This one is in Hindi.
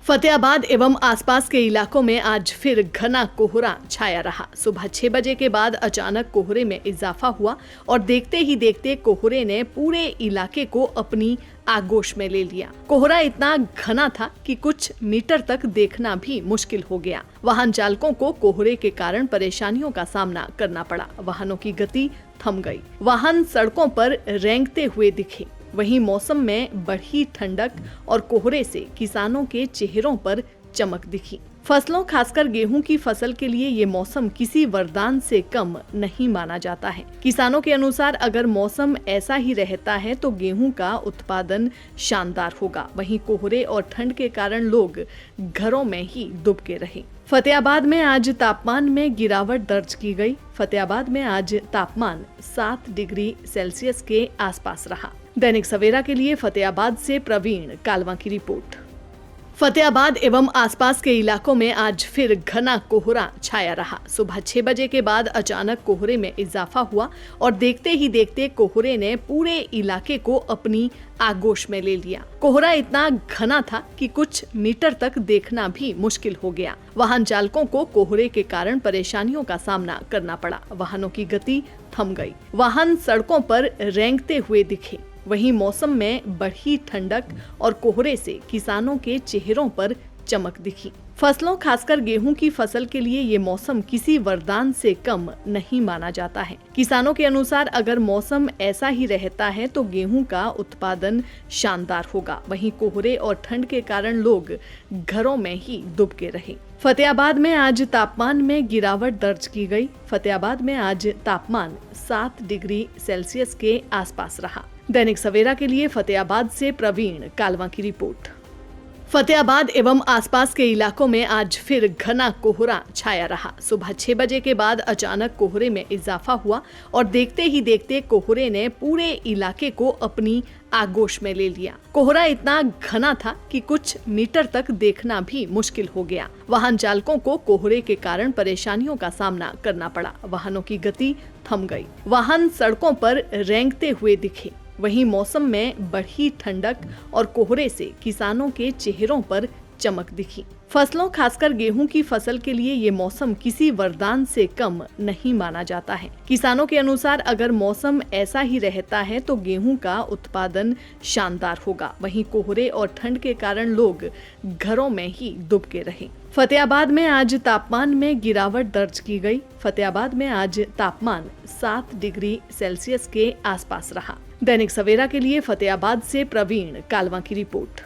फतेहाबाद एवं आसपास के इलाकों में आज फिर घना कोहरा छाया रहा। सुबह 6 बजे के बाद अचानक कोहरे में इजाफा हुआ और देखते ही देखते कोहरे ने पूरे इलाके को अपनी आगोश में ले लिया। कोहरा इतना घना था कि कुछ मीटर तक देखना भी मुश्किल हो गया। वाहन चालकों को कोहरे के कारण परेशानियों का सामना करना पड़ा। वाहनों की गति थम गई। वाहन सड़कों पर रेंगते हुए दिखे। वहीं मौसम में बढ़ी ठंडक और कोहरे से किसानों के चेहरों पर चमक दिखी। फसलों खासकर गेहूं की फसल के लिए ये मौसम किसी वरदान से कम नहीं माना जाता है। किसानों के अनुसार अगर मौसम ऐसा ही रहता है तो गेहूं का उत्पादन शानदार होगा। वहीं कोहरे और ठंड के कारण लोग घरों में ही दुबके रहे। फतेहाबाद में आज तापमान में गिरावट दर्ज की गई। फतेहाबाद में आज तापमान 7 डिग्री सेल्सियस के आसपास रहा। दैनिक सवेरा के लिए फतेहाबाद से प्रवीण कालवा की रिपोर्ट। फतेहाबाद एवं आसपास के इलाकों में आज फिर घना कोहरा छाया रहा। सुबह 6 बजे के बाद अचानक कोहरे में इजाफा हुआ और देखते ही देखते कोहरे ने पूरे इलाके को अपनी आगोश में ले लिया। कोहरा इतना घना था कि कुछ मीटर तक देखना भी मुश्किल हो गया। वाहन चालकों को कोहरे के कारण परेशानियों का सामना करना पड़ा। वाहनों की गति थम गई। वाहन सड़कों पर रेंगते हुए दिखे। वहीं मौसम में बढ़ी ठंडक और कोहरे से किसानों के चेहरों पर चमक दिखी। फसलों खासकर गेहूं की फसल के लिए ये मौसम किसी वरदान से कम नहीं माना जाता है। किसानों के अनुसार अगर मौसम ऐसा ही रहता है तो गेहूं का उत्पादन शानदार होगा। वहीं कोहरे और ठंड के कारण लोग घरों में ही दुबके रहे। फतेहाबाद में आज तापमान में गिरावट दर्ज की गई। फतेहाबाद में आज तापमान 7 डिग्री सेल्सियस के आसपास रहा। दैनिक सवेरा के लिए फतेहाबाद से प्रवीण कालवा की रिपोर्ट। फतेहाबाद एवं आसपास के इलाकों में आज फिर घना कोहरा छाया रहा। सुबह 6 बजे के बाद अचानक कोहरे में इजाफा हुआ और देखते ही देखते कोहरे ने पूरे इलाके को अपनी आगोश में ले लिया। कोहरा इतना घना था कि कुछ मीटर तक देखना भी मुश्किल हो गया। वाहन चालकों को कोहरे के कारण परेशानियों का सामना करना पड़ा। वाहनों की गति थम गई। वाहन सड़कों पर रेंगते हुए दिखे। वहीं मौसम में बढ़ी ठंडक और कोहरे से किसानों के चेहरों पर चमक दिखी। फसलों खासकर गेहूं की फसल के लिए ये मौसम किसी वरदान से कम नहीं माना जाता है। किसानों के अनुसार अगर मौसम ऐसा ही रहता है तो गेहूं का उत्पादन शानदार होगा। वहीं कोहरे और ठंड के कारण लोग घरों में ही दुबके रहे। फतेहाबाद में आज तापमान में गिरावट दर्ज की गई। फतेहाबाद में आज तापमान 7 डिग्री सेल्सियस के आसपास रहा। दैनिक सवेरा के लिए फतेहाबाद से प्रवीण कालवा की रिपोर्ट।